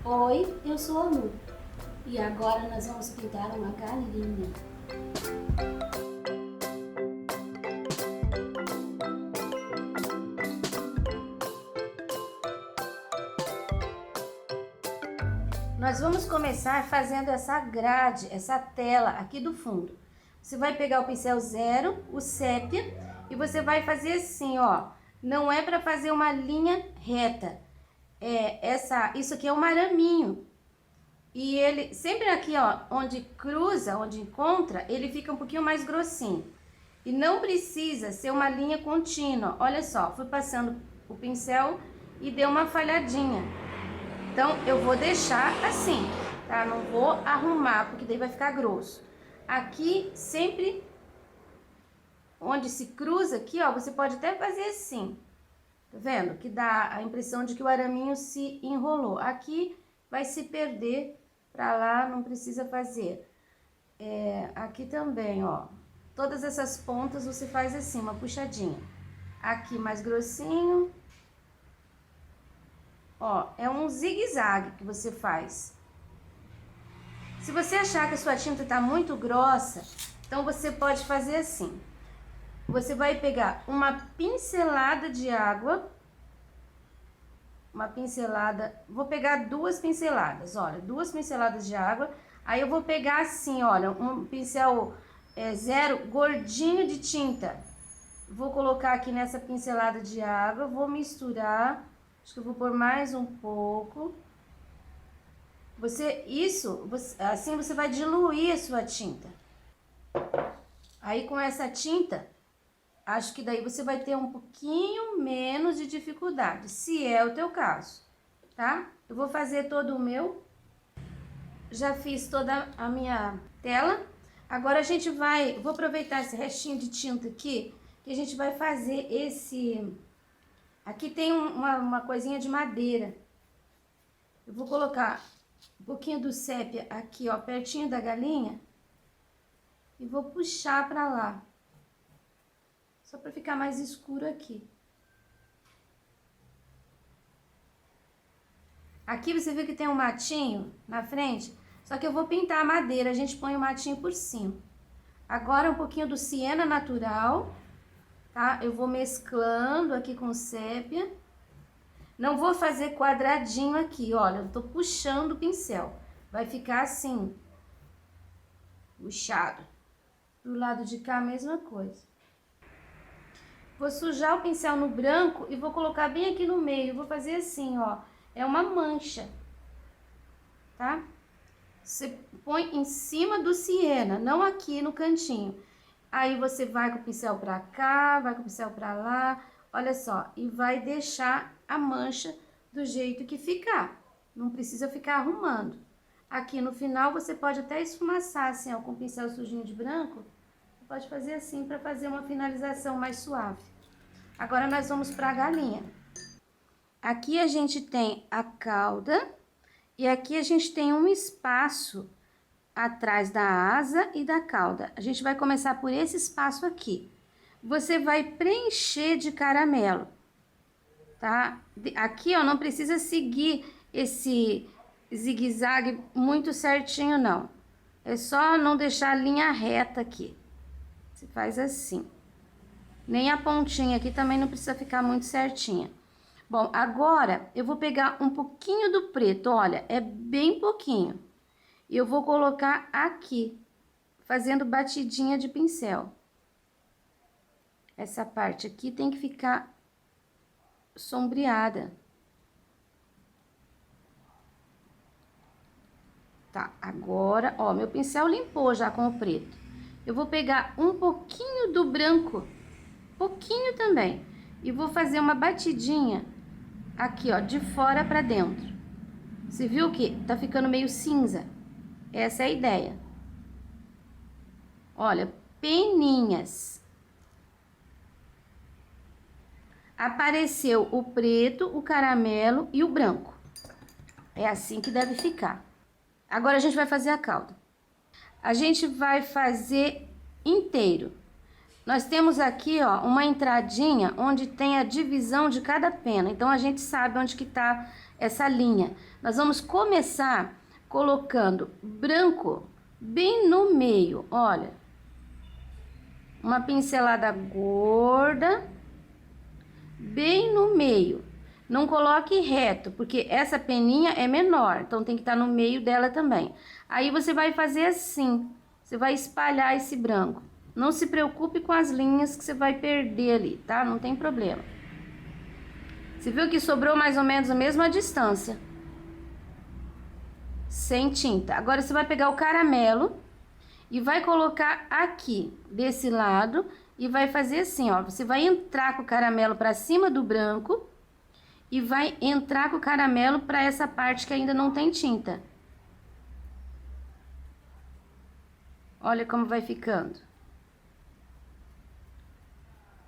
Oi, eu sou a Lu e agora nós vamos pintar uma galinha. Nós vamos começar fazendo essa grade, essa tela aqui do fundo. Você vai pegar o pincel zero, o sépia, e você vai fazer assim, ó. Não é para fazer uma linha reta. Isso aqui é um araminho. E ele, sempre aqui, ó, onde cruza, onde encontra, ele fica um pouquinho mais grossinho. E não precisa ser uma linha contínua. Olha só, fui passando o pincel e deu uma falhadinha. Então, eu vou deixar assim, tá? Não vou arrumar, porque daí vai ficar grosso. Aqui, sempre onde se cruza aqui, ó, você pode até fazer assim. Tá vendo? Que dá a impressão de que o araminho se enrolou. Aqui vai se perder pra lá, não precisa fazer. Aqui também, ó. Todas essas pontas você faz assim, uma puxadinha. Aqui mais grossinho. Ó, é um zigue-zague que você faz. Se você achar que a sua tinta tá muito grossa, então você pode fazer assim. Você vai pegar uma pincelada de água. Uma pincelada, vou pegar duas pinceladas, olha, duas pinceladas de água. Aí eu vou pegar assim, olha, um pincel zero gordinho de tinta. Vou colocar aqui nessa pincelada de água, vou misturar. Acho que eu vou pôr mais um pouco. Assim você vai diluir a sua tinta. Aí com essa tinta, acho que daí você vai ter um pouquinho menos de dificuldade, se é o teu caso, tá? Eu vou fazer todo o meu. Já fiz toda a minha tela. Agora a gente vou aproveitar esse restinho de tinta aqui, que a gente vai fazer esse... Aqui tem uma coisinha de madeira. Eu vou colocar um pouquinho do sépia aqui, ó, pertinho da galinha. E vou puxar pra lá. Só pra ficar mais escuro aqui. Aqui você viu que tem um matinho na frente? Só que eu vou pintar a madeira, a gente põe o matinho por cima. Agora um pouquinho do siena natural, tá? Eu vou mesclando aqui com sépia. Não vou fazer quadradinho aqui, olha, eu tô puxando o pincel. Vai ficar assim, puxado. Do lado de cá a mesma coisa. Vou sujar o pincel no branco e vou colocar bem aqui no meio. Vou fazer assim, ó, é uma mancha, tá? Você põe em cima do siena, não aqui no cantinho. Aí você vai com o pincel pra cá, vai com o pincel pra lá, olha só, e vai deixar a mancha do jeito que ficar. Não precisa ficar arrumando. Aqui no final você pode até esfumaçar assim, ó, com o pincel sujinho de branco. Você pode fazer assim pra fazer uma finalização mais suave. Agora nós vamos pra galinha. Aqui a gente tem a cauda e aqui a gente tem um espaço atrás da asa e da cauda. A gente vai começar por esse espaço aqui. Você vai preencher de caramelo, tá? Aqui, ó, não precisa seguir esse zigue-zague muito certinho, não. É só não deixar a linha reta aqui. Você faz assim. Nem a pontinha aqui também não precisa ficar muito certinha. Bom, agora eu vou pegar um pouquinho do preto, olha, é bem pouquinho. E eu vou colocar aqui, fazendo batidinha de pincel. Essa parte aqui tem que ficar sombreada. Tá, agora, ó, meu pincel limpou já com o preto. Eu vou pegar um pouquinho do branco, pouquinho também, e vou fazer uma batidinha aqui, ó, de fora pra dentro. Você viu que tá ficando meio cinza? Essa é a ideia. Olha, peninhas. Apareceu o preto, o caramelo e o branco. É assim que deve ficar. Agora a gente vai fazer a cauda. A gente vai fazer inteiro. Nós temos aqui, ó, uma entradinha onde tem a divisão de cada pena. Então, a gente sabe onde que tá essa linha. Nós vamos começar colocando branco bem no meio, olha. Uma pincelada gorda, bem no meio. Não coloque reto, porque essa peninha é menor, então tem que estar no meio dela também. Aí, você vai fazer assim, você vai espalhar esse branco. Não se preocupe com as linhas que você vai perder ali, tá? Não tem problema. Você viu que sobrou mais ou menos a mesma distância. Sem tinta. Agora, você vai pegar o caramelo e vai colocar aqui, desse lado, e vai fazer assim, ó. Você vai entrar com o caramelo pra cima do branco e vai entrar com o caramelo pra essa parte que ainda não tem tinta. Olha como vai ficando.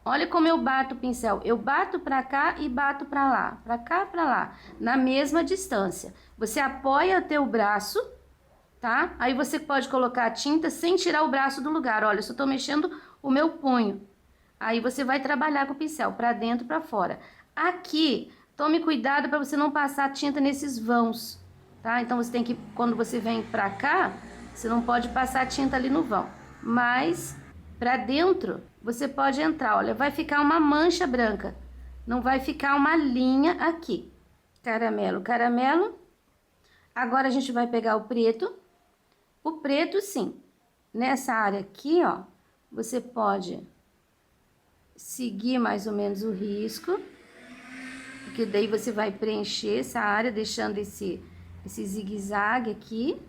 Olha como eu bato o pincel. Eu bato pra cá e bato pra lá. Pra cá, pra lá. Na mesma distância. Você apoia o teu braço, tá? Aí você pode colocar a tinta sem tirar o braço do lugar. Olha, eu só tô mexendo o meu punho. Aí você vai trabalhar com o pincel, pra dentro e pra fora. Aqui, tome cuidado pra você não passar tinta nesses vãos, tá? Então, você tem que, quando você vem pra cá, você não pode passar tinta ali no vão. Mas, pra dentro, você pode entrar, olha, vai ficar uma mancha branca. Não vai ficar uma linha aqui. Caramelo, caramelo. Agora, a gente vai pegar o preto. O preto, sim. Nessa área aqui, ó, você pode seguir mais ou menos o risco. Porque daí você vai preencher essa área, deixando esse zigue-zague aqui.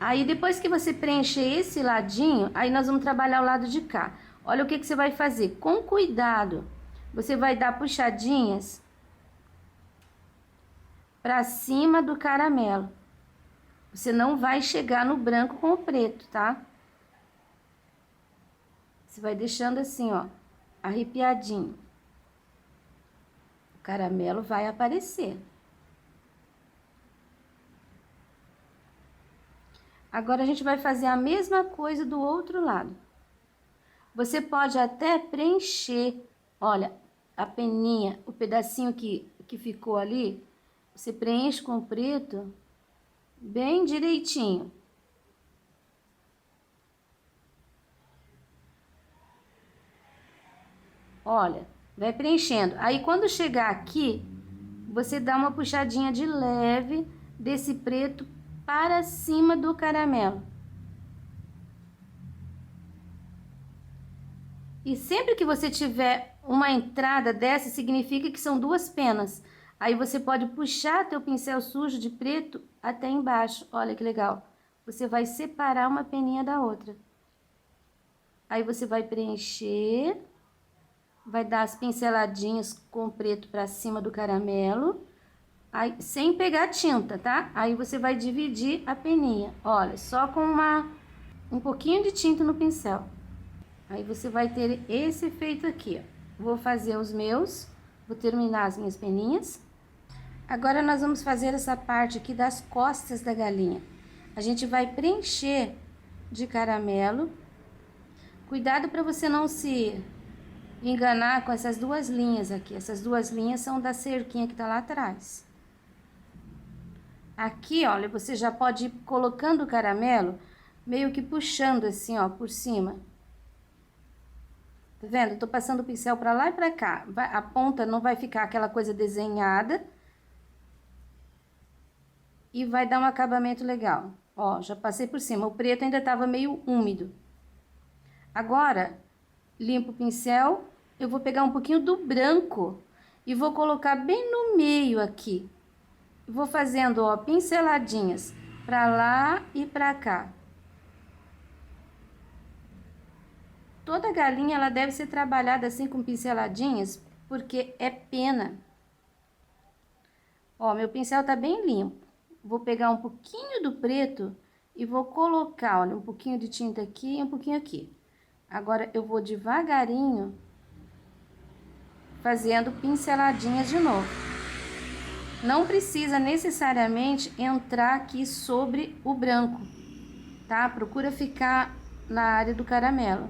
Aí, depois que você preencher esse ladinho, aí nós vamos trabalhar o lado de cá. Olha o que você vai fazer. Com cuidado, você vai dar puxadinhas pra cima do caramelo. Você não vai chegar no branco com o preto, tá? Você vai deixando assim, ó, arrepiadinho. O caramelo vai aparecer. Agora, a gente vai fazer a mesma coisa do outro lado. Você pode até preencher, olha, a peninha, o pedacinho que ficou ali, você preenche com o preto bem direitinho. Olha, vai preenchendo. Aí, quando chegar aqui, você dá uma puxadinha de leve desse preto para cima do caramelo. E sempre que você tiver uma entrada dessa, significa que são duas penas. Aí você pode puxar teu pincel sujo de preto até embaixo. Olha que legal. Você vai separar uma peninha da outra. Aí você vai preencher, vai dar as pinceladinhas com preto para cima do caramelo. Aí, sem pegar tinta, tá? Aí você vai dividir a peninha. Olha, só com um pouquinho de tinta no pincel. Aí você vai ter esse efeito aqui, ó. Vou fazer os meus, vou terminar as minhas peninhas. Agora, nós vamos fazer essa parte aqui das costas da galinha. A gente vai preencher de caramelo. Cuidado para você não se enganar com essas duas linhas aqui. Essas duas linhas são da cerquinha que tá lá atrás. Aqui, olha, você já pode ir colocando o caramelo, meio que puxando assim, ó, por cima. Tá vendo? Eu tô passando o pincel pra lá e pra cá. A ponta não vai ficar aquela coisa desenhada. E vai dar um acabamento legal. Ó, já passei por cima. O preto ainda tava meio úmido. Agora, limpo o pincel. Eu vou pegar um pouquinho do branco e vou colocar bem no meio aqui. Vou fazendo, ó, pinceladinhas pra lá e pra cá. Toda galinha, ela deve ser trabalhada assim com pinceladinhas, porque é pena. Ó, meu pincel tá bem limpo. Vou pegar um pouquinho do preto e vou colocar, olha, um pouquinho de tinta aqui e um pouquinho aqui. Agora, eu vou devagarinho fazendo pinceladinhas de novo. Não precisa necessariamente entrar aqui sobre o branco, tá? Procura ficar na área do caramelo.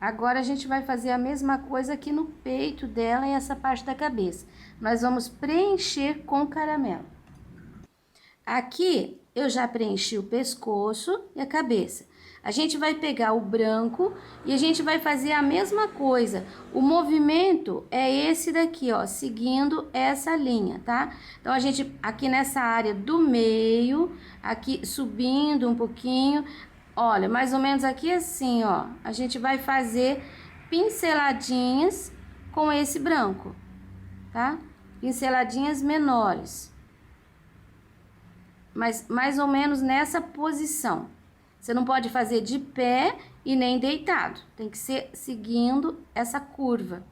Agora, a gente vai fazer a mesma coisa aqui no peito dela e essa parte da cabeça. Nós vamos preencher com caramelo. Aqui, eu já preenchi o pescoço e a cabeça. A gente vai pegar o branco e a gente vai fazer a mesma coisa. O movimento é esse daqui, ó, seguindo essa linha, tá? Então, a gente, aqui nessa área do meio, aqui subindo um pouquinho, olha, mais ou menos aqui assim, ó, a gente vai fazer pinceladinhas com esse branco, tá? Pinceladinhas menores. Mas mais ou menos nessa posição. Você não pode fazer de pé e nem deitado. Tem que ser seguindo essa curva.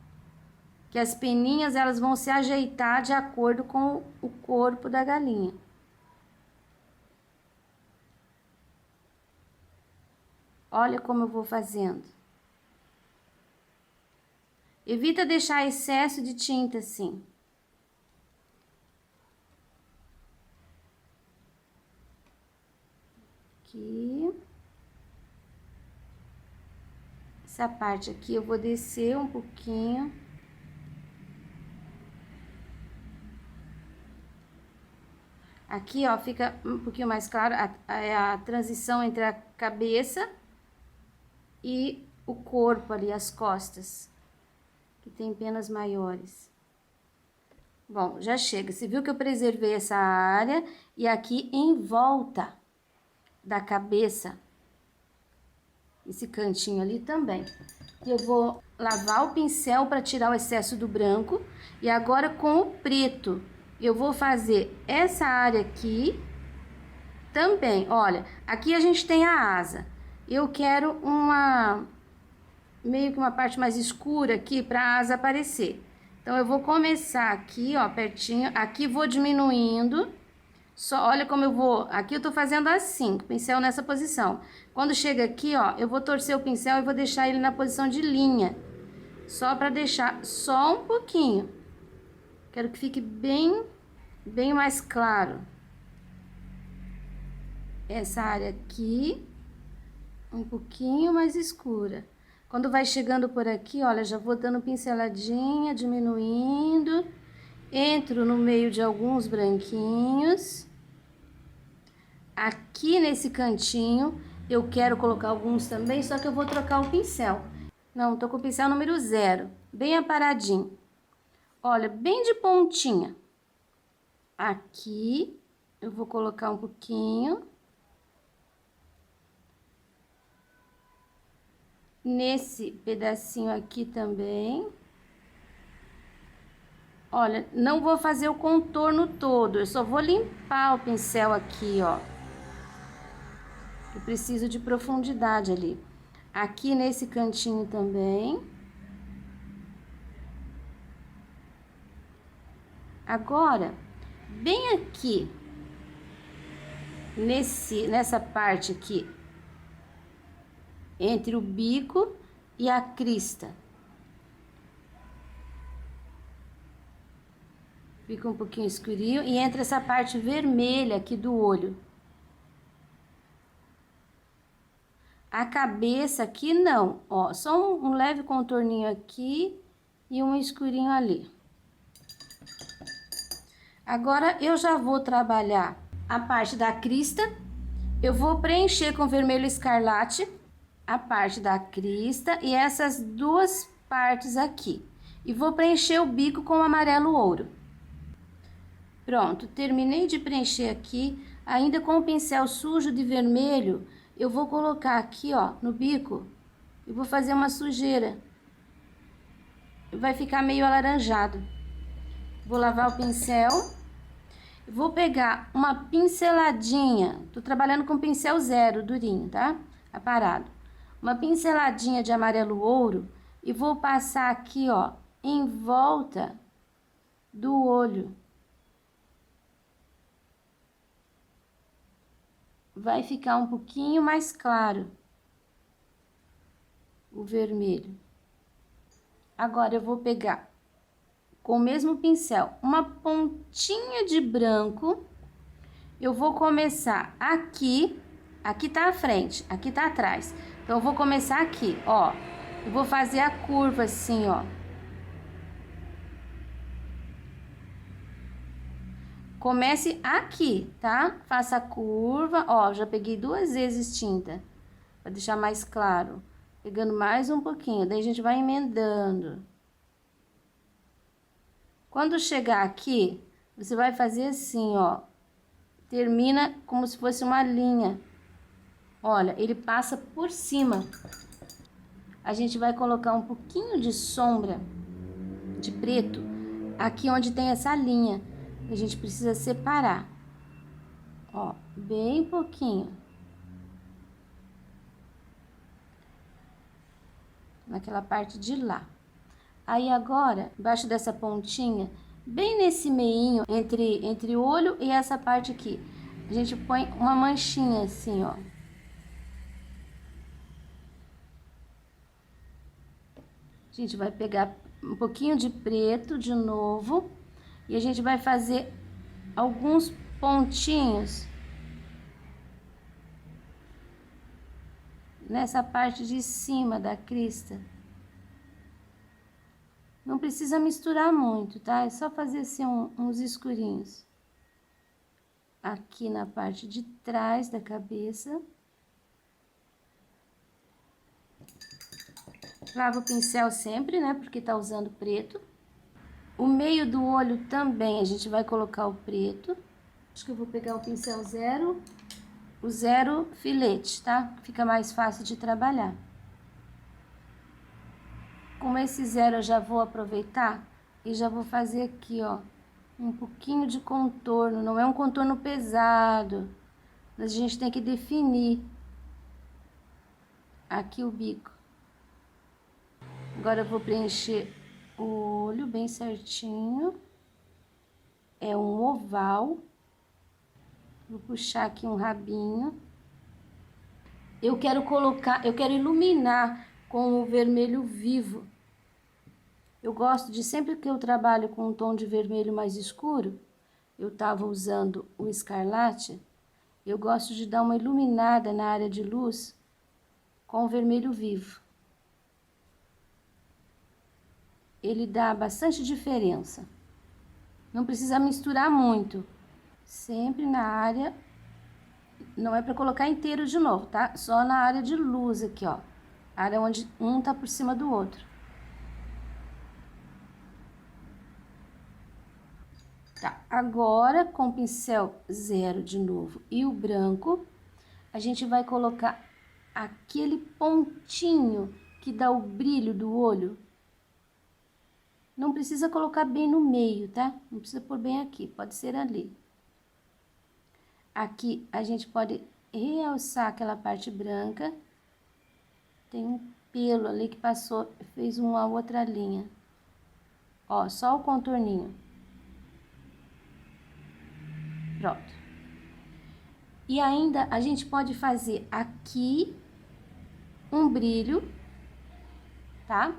Que as peninhas, elas vão se ajeitar de acordo com o corpo da galinha. Olha como eu vou fazendo. Evita deixar excesso de tinta assim. Aqui. Essa parte aqui eu vou descer um pouquinho. Aqui, ó, fica um pouquinho mais claro a transição entre a cabeça e o corpo ali, as costas, que tem penas maiores. Bom, já chega. Você viu que eu preservei essa área e aqui em volta da cabeça, esse cantinho ali também. Eu vou lavar o pincel para tirar o excesso do branco e agora com o preto eu vou fazer essa área aqui também. Olha, aqui a gente tem a asa. Eu quero meio que uma parte mais escura aqui para a asa aparecer. Então, eu vou começar aqui, ó, pertinho. Aqui vou diminuindo. Só, olha como eu vou... Aqui eu tô fazendo assim, com o pincel nessa posição. Quando chega aqui, ó, eu vou torcer o pincel e vou deixar ele na posição de linha. Só para deixar só um pouquinho. Quero que fique bem mais claro. Essa área aqui, um pouquinho mais escura. Quando vai chegando por aqui, olha, já vou dando pinceladinha, diminuindo. Entro no meio de alguns branquinhos. Aqui nesse cantinho, eu quero colocar alguns também, só que eu vou trocar o pincel. Não, tô com o pincel número 0, bem aparadinho. Olha, bem de pontinha. Aqui, eu vou colocar um pouquinho. Nesse pedacinho aqui também. Olha, não vou fazer o contorno todo, eu só vou limpar o pincel aqui, ó. Eu preciso de profundidade ali. Aqui nesse cantinho também. Agora, bem aqui, nessa parte aqui, entre o bico e a crista. Fica um pouquinho escurinho e entra essa parte vermelha aqui do olho. A cabeça aqui não, ó, só um leve contorninho aqui e um escurinho ali. Agora, eu já vou trabalhar a parte da crista. Eu vou preencher com vermelho escarlate a parte da crista e essas duas partes aqui. E vou preencher o bico com amarelo ouro. Pronto, terminei de preencher aqui, ainda com o pincel sujo de vermelho, eu vou colocar aqui, ó, no bico, e vou fazer uma sujeira. Vai ficar meio alaranjado. Vou lavar o pincel, vou pegar uma pinceladinha, tô trabalhando com pincel 0, durinho, tá? Aparado. Uma pinceladinha de amarelo ouro e vou passar aqui, ó, em volta do olho. Vai ficar um pouquinho mais claro o vermelho. Agora, eu vou pegar com o mesmo pincel uma pontinha de branco. Eu vou começar aqui, aqui tá a frente, aqui tá atrás. Então, eu vou começar aqui, ó. Eu vou fazer a curva assim, ó. Comece aqui, tá? Faça a curva, ó, já peguei 2 vezes tinta, pra deixar mais claro. Pegando mais um pouquinho, daí a gente vai emendando. Quando chegar aqui, você vai fazer assim, ó. Termina como se fosse uma linha. Olha, ele passa por cima. A gente vai colocar um pouquinho de sombra de preto aqui onde tem essa linha. A gente precisa separar. Ó, bem pouquinho. Naquela parte de lá. Aí agora, embaixo dessa pontinha, bem nesse meinho, entre o olho e essa parte aqui, a gente põe uma manchinha assim, ó. A gente vai pegar um pouquinho de preto de novo e a gente vai fazer alguns pontinhos nessa parte de cima da crista. Não precisa misturar muito, tá? É só fazer assim uns escurinhos. Aqui na parte de trás da cabeça. Lava o pincel sempre, né? Porque tá usando preto. O meio do olho também a gente vai colocar o preto. Acho que eu vou pegar o pincel zero, o zero filete, tá? Fica mais fácil de trabalhar. Com esse zero eu já vou aproveitar e já vou fazer aqui, ó, um pouquinho de contorno. Não é um contorno pesado, mas a gente tem que definir aqui o bico. Agora eu vou preencher o olho bem certinho. É um oval. Vou puxar aqui um rabinho. Eu quero iluminar com o vermelho vivo. Eu gosto de, sempre que eu trabalho com um tom de vermelho mais escuro, eu tava usando o escarlate, eu gosto de dar uma iluminada na área de luz com o vermelho vivo. Ele dá bastante diferença. Não precisa misturar muito. Sempre na área, não é para colocar inteiro de novo, tá? Só na área de luz aqui, ó. Área onde um tá por cima do outro. Tá, agora com o pincel zero de novo e o branco, a gente vai colocar aquele pontinho que dá o brilho do olho. Não precisa colocar bem no meio, tá? Não precisa pôr bem aqui, pode ser ali. Aqui a gente pode realçar aquela parte branca. Tem um pelo ali que passou, fez uma outra linha. Ó, só o contorninho. Pronto. E ainda a gente pode fazer aqui um brilho, tá?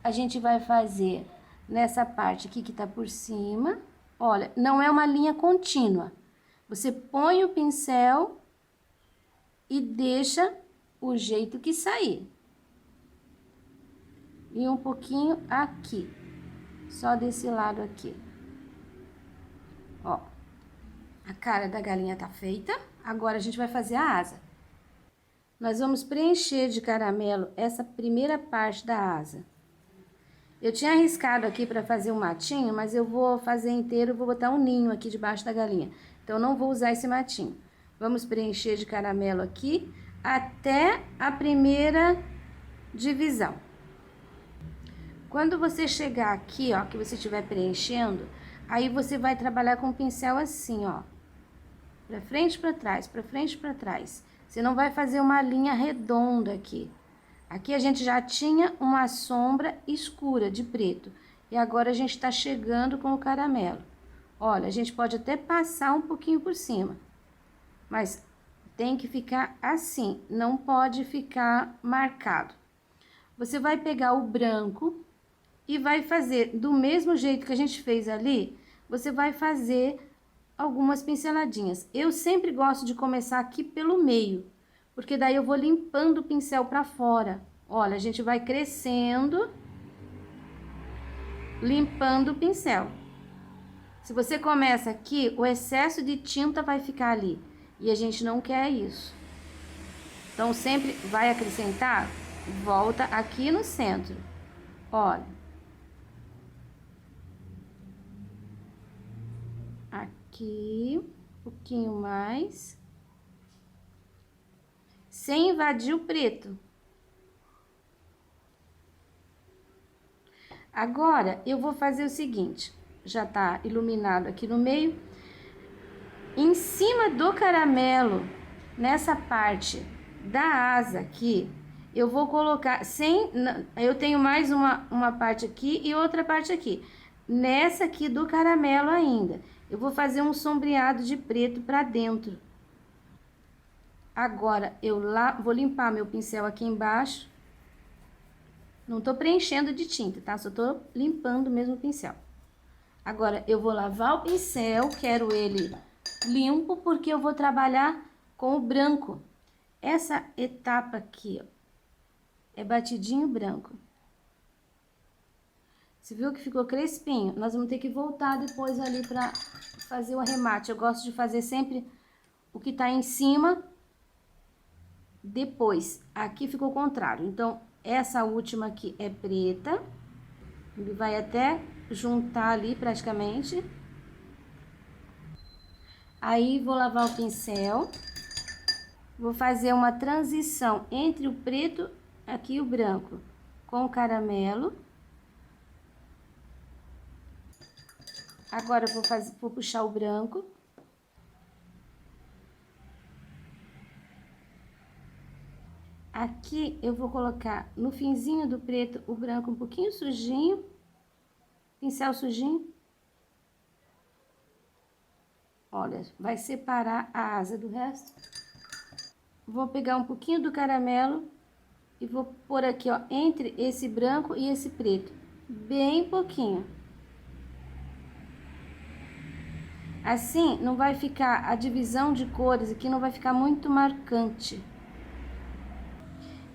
A gente vai fazer nessa parte aqui que tá por cima. Olha, não é uma linha contínua. Você põe o pincel e deixa o jeito que sair. E um pouquinho aqui, só desse lado aqui. Ó, a cara da galinha tá feita. Agora a gente vai fazer a asa. Nós vamos preencher de caramelo essa primeira parte da asa. Eu tinha arriscado aqui para fazer um matinho, mas eu vou fazer inteiro, vou botar um ninho aqui debaixo da galinha. Então, não vou usar esse matinho. Vamos preencher de caramelo aqui até a primeira divisão. Quando você chegar aqui, ó, que você estiver preenchendo, aí você vai trabalhar com o pincel assim, ó. Pra frente, pra trás, pra frente, pra trás. Você não vai fazer uma linha redonda aqui. Aqui a gente já tinha uma sombra escura de preto. E agora a gente tá chegando com o caramelo. Olha, a gente pode até passar um pouquinho por cima. Mas tem que ficar assim, não pode ficar marcado. Você vai pegar o branco e vai fazer do mesmo jeito que a gente fez ali, você vai fazer algumas pinceladinhas. Eu sempre gosto de começar aqui pelo meio, porque daí eu vou limpando o pincel pra fora. Olha, a gente vai crescendo, limpando o pincel. Se você começa aqui, o excesso de tinta vai ficar ali, e a gente não quer isso. Então, sempre vai acrescentar, volta aqui no centro. Olha. Aqui, um pouquinho mais. Sem invadir o preto. Agora, eu vou fazer o seguinte. Já tá iluminado aqui no meio. Em cima do caramelo, nessa parte da asa aqui, eu vou colocar eu tenho mais uma parte aqui e outra parte aqui. Nessa aqui do caramelo ainda, eu vou fazer um sombreado de preto pra dentro. Agora, vou limpar meu pincel aqui embaixo. Não tô preenchendo de tinta, tá? Só tô limpando mesmo o pincel. Agora, eu vou lavar o pincel, quero ele limpo, porque eu vou trabalhar com o branco. Essa etapa aqui, ó, é batidinho branco. Você viu que ficou crespinho? Nós vamos ter que voltar depois ali pra fazer o arremate. Eu gosto de fazer sempre o que tá em cima, depois. Aqui ficou o contrário. Então, essa última aqui é preta. Ele vai até juntar ali praticamente. Aí, vou lavar o pincel. Vou fazer uma transição entre o preto, aqui o branco, com o caramelo. Agora, vou puxar o branco. Aqui, eu vou colocar no finzinho do preto o branco um pouquinho sujinho. Pincel sujinho. Olha, vai separar a asa do resto. Vou pegar um pouquinho do caramelo e vou pôr aqui, ó, entre esse branco e esse preto. Bem pouquinho. Assim, não vai ficar, a divisão de cores aqui não vai ficar muito marcante.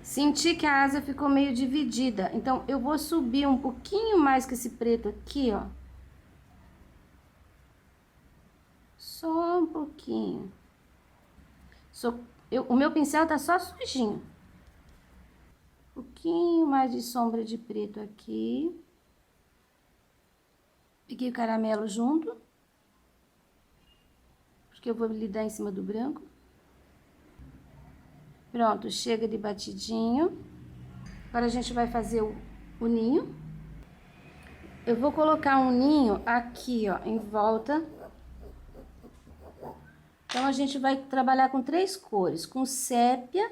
Senti que a asa ficou meio dividida, então eu vou subir um pouquinho mais com esse preto aqui, ó. Só um pouquinho. O meu pincel tá só sujinho. Um pouquinho mais de sombra de preto aqui. Peguei o caramelo junto. Porque eu vou lidar em cima do branco. Pronto, chega de batidinho. Agora a gente vai fazer o ninho. Eu vou colocar um ninho aqui, ó, em volta. Então, a gente vai trabalhar com 3 cores, com sépia,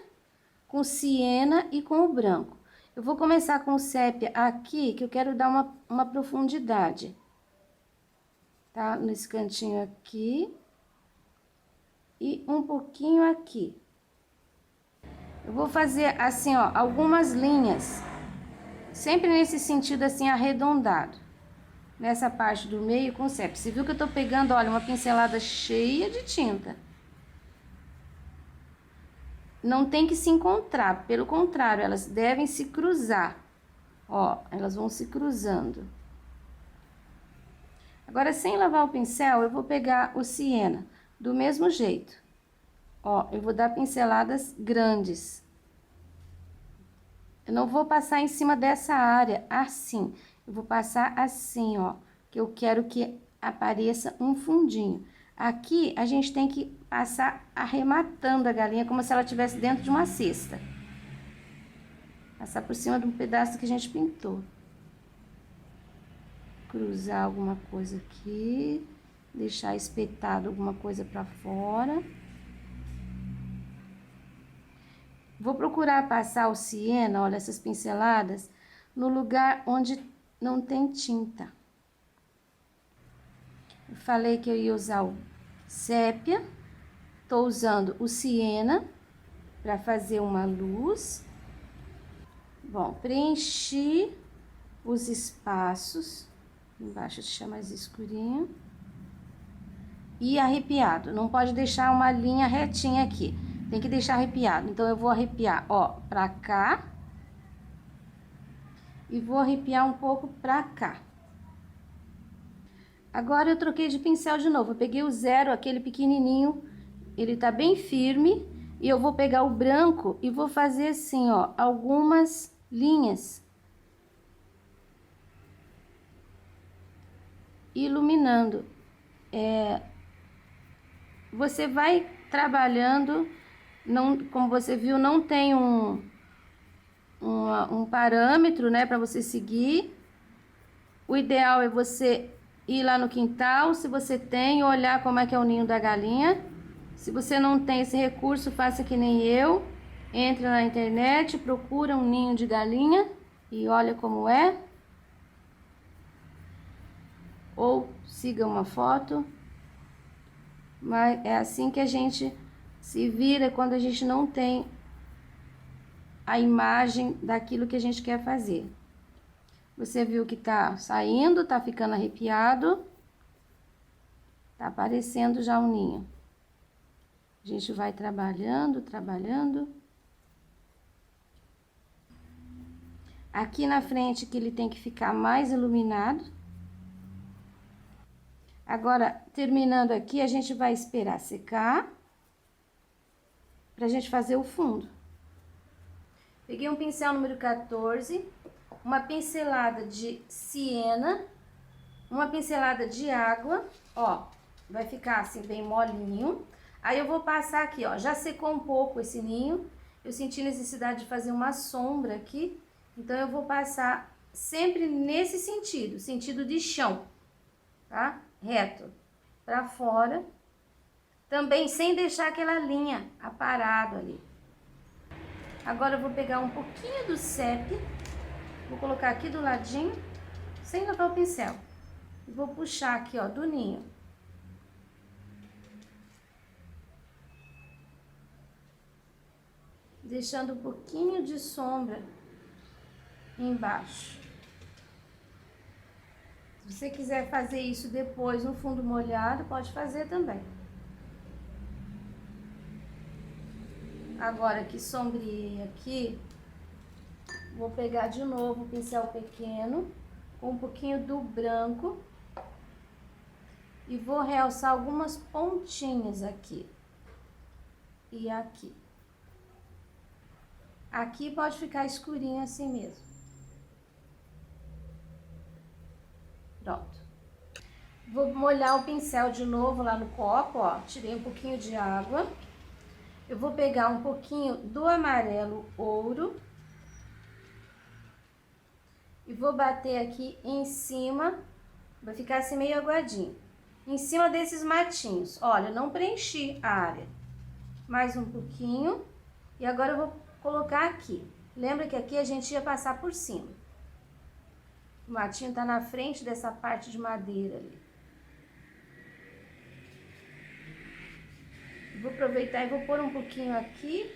com siena e com o branco. Eu vou começar com o sépia aqui, que eu quero dar uma profundidade. Tá? Nesse cantinho aqui. E um pouquinho aqui. Eu vou fazer assim, ó, algumas linhas. Sempre nesse sentido assim, arredondado. Nessa parte do meio com sépia. Você viu que eu tô pegando, olha, uma pincelada cheia de tinta. Não tem que se encontrar, pelo contrário, elas devem se cruzar. Ó, elas vão se cruzando. Agora, sem lavar o pincel, eu vou pegar o siena do mesmo jeito. Ó, eu vou dar pinceladas grandes. Eu não vou passar em cima dessa área assim. Eu vou passar assim, ó, que eu quero que apareça um fundinho. Aqui, a gente tem que passar arrematando a galinha, como se ela estivesse dentro de uma cesta. Passar por cima de um pedaço que a gente pintou. Cruzar alguma coisa aqui, deixar espetado alguma coisa pra fora. Vou procurar passar o siena, olha, essas pinceladas, no lugar onde não tem tinta. Eu falei que eu ia usar o sépia, tô usando o siena para fazer uma luz. Bom, preenchi os espaços, embaixo deixa mais escurinho. E arrepiado, não pode deixar uma linha retinha aqui. Tem que deixar arrepiado. Então, eu vou arrepiar, ó, pra cá. E vou arrepiar um pouco pra cá. Agora, eu troquei de pincel de novo. Eu peguei o 0, aquele pequenininho. Ele tá bem firme. E eu vou pegar o branco e vou fazer assim, ó, algumas linhas. Iluminando. Você vai trabalhando, não, como você viu, não tem um parâmetro, né, para você seguir. O ideal é você ir lá no quintal, se você tem, olhar como é que é o ninho da galinha. Se você não tem esse recurso, faça que nem eu. Entra na internet, procura um ninho de galinha e olha como é. Ou siga uma foto. Mas é assim que a gente se vira quando a gente não tem a imagem daquilo que a gente quer fazer. Você viu que tá saindo, tá ficando arrepiado. Tá aparecendo já um ninho. A gente vai trabalhando, trabalhando. Aqui na frente que ele tem que ficar mais iluminado. Agora, terminando aqui, a gente vai esperar secar pra gente fazer o fundo. Peguei um pincel número 14, uma pincelada de siena, uma pincelada de água, ó, vai ficar assim bem molinho. Aí eu vou passar aqui, ó, já secou um pouco esse ninho, eu senti necessidade de fazer uma sombra aqui, então eu vou passar sempre nesse sentido, sentido de chão, tá? Reto, pra fora, também sem deixar aquela linha aparado ali. Agora eu vou pegar um pouquinho do CEP, vou colocar aqui do ladinho, sem levar o pincel. E vou puxar aqui, ó, do ninho. Deixando um pouquinho de sombra embaixo. Se você quiser fazer isso depois no fundo molhado, pode fazer também. Agora que sombreei aqui, vou pegar de novo o pincel pequeno, com um pouquinho do branco, e vou realçar algumas pontinhas aqui e aqui. Aqui pode ficar escurinho assim mesmo. Pronto. Vou molhar o pincel de novo lá no copo, ó, tirei um pouquinho de água. Eu vou pegar um pouquinho do amarelo ouro e vou bater aqui em cima, vai ficar assim meio aguadinho, em cima desses matinhos. Olha, eu não preenchi a área, mais um pouquinho, e agora eu vou colocar aqui. Lembra que aqui a gente ia passar por cima. O matinho tá na frente dessa parte de madeira ali. Vou aproveitar e vou pôr um pouquinho aqui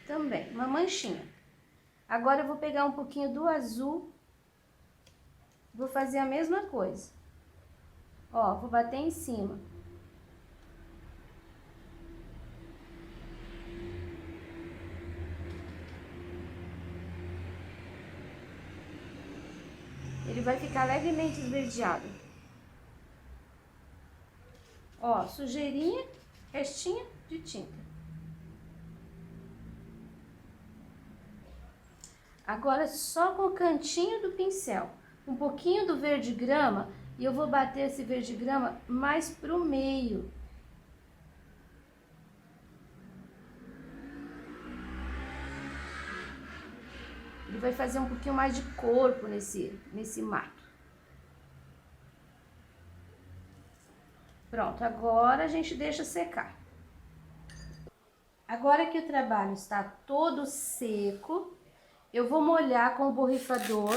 também, uma manchinha. Agora eu vou pegar um pouquinho do azul, vou fazer a mesma coisa. Ó, vou bater em cima. Ele vai ficar levemente esverdeado. Ó, sujeirinha, restinho de tinta. Agora só com o cantinho do pincel, um pouquinho do verde grama, e eu vou bater esse verde grama mais pro meio. Ele vai fazer um pouquinho mais de corpo nesse mato. Pronto, agora a gente deixa secar. Agora que o trabalho está todo seco, eu vou molhar com o borrifador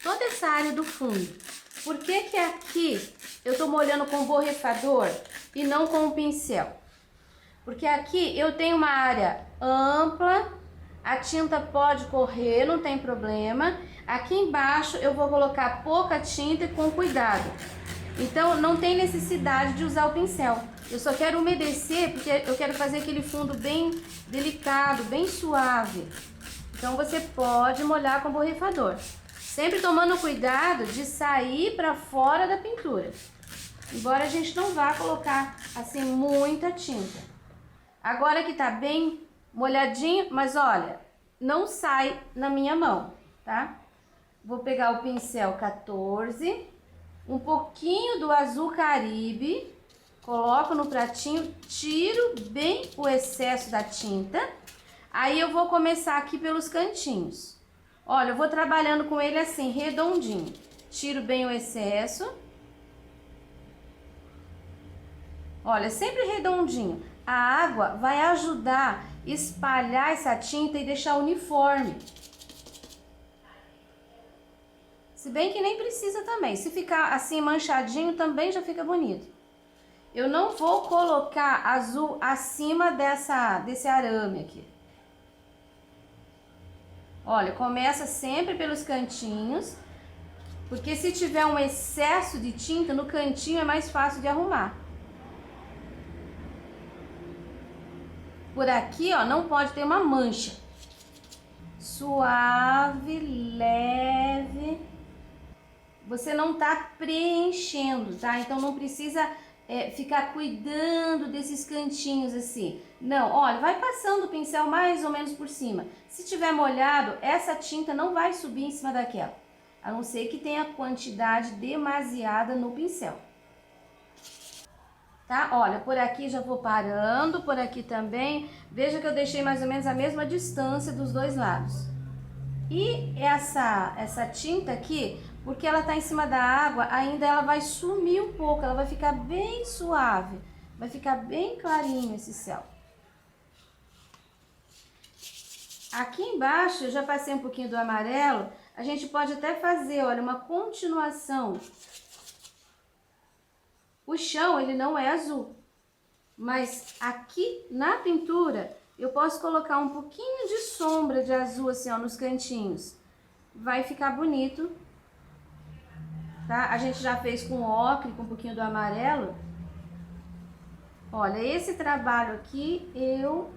toda essa área do fundo. Por que que aqui eu tô molhando com o borrifador e não com o pincel? Porque aqui eu tenho uma área ampla, a tinta pode correr, não tem problema. Aqui embaixo eu vou colocar pouca tinta e com cuidado. Então não tem necessidade de usar o pincel. Eu só quero umedecer porque eu quero fazer aquele fundo bem delicado, bem suave. Então você pode molhar com borrifador. Sempre tomando cuidado de sair para fora da pintura. Embora a gente não vá colocar assim muita tinta. Agora que tá bem molhadinho, mas olha, não sai na minha mão, tá? Vou pegar o pincel 14, um pouquinho do azul Caribe, coloco no pratinho, tiro bem o excesso da tinta. Aí eu vou começar aqui pelos cantinhos. Olha, eu vou trabalhando com ele assim, redondinho. Tiro bem o excesso. Olha, sempre redondinho. A água vai ajudar a espalhar essa tinta e deixar uniforme. Se bem que nem precisa também. Se ficar assim manchadinho, também já fica bonito. Eu não vou colocar azul acima desse arame aqui. Olha, começa sempre pelos cantinhos, porque se tiver um excesso de tinta no cantinho é mais fácil de arrumar. Por aqui, ó, não pode ter uma mancha. Suave, leve. Você não tá preenchendo, tá? Então não precisa ficar cuidando desses cantinhos assim. Não, olha, vai passando o pincel mais ou menos por cima. Se tiver molhado, essa tinta não vai subir em cima daquela. A não ser que tenha quantidade demasiada no pincel. Tá? Olha, por aqui já vou parando, por aqui também. Veja que eu deixei mais ou menos a mesma distância dos dois lados. E essa tinta aqui, porque ela tá em cima da água, ainda ela vai sumir um pouco, ela vai ficar bem suave, vai ficar bem clarinho esse céu. Aqui embaixo eu já passei um pouquinho do amarelo, a gente pode até fazer, olha, uma continuação. O chão, ele não é azul, mas aqui na pintura eu posso colocar um pouquinho de sombra de azul assim, ó, nos cantinhos. Vai ficar bonito, tá? A gente já fez com ocre, com um pouquinho do amarelo. Olha, esse trabalho aqui eu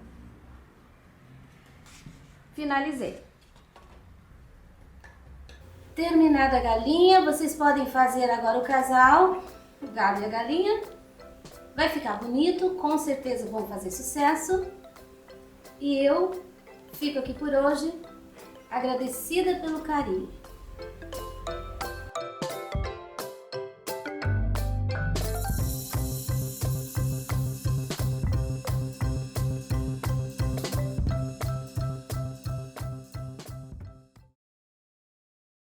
finalizei. Terminada a galinha, vocês podem fazer agora o casal, o galo e a galinha. Vai ficar bonito, com certeza vão fazer sucesso. E eu fico aqui por hoje, agradecida pelo carinho.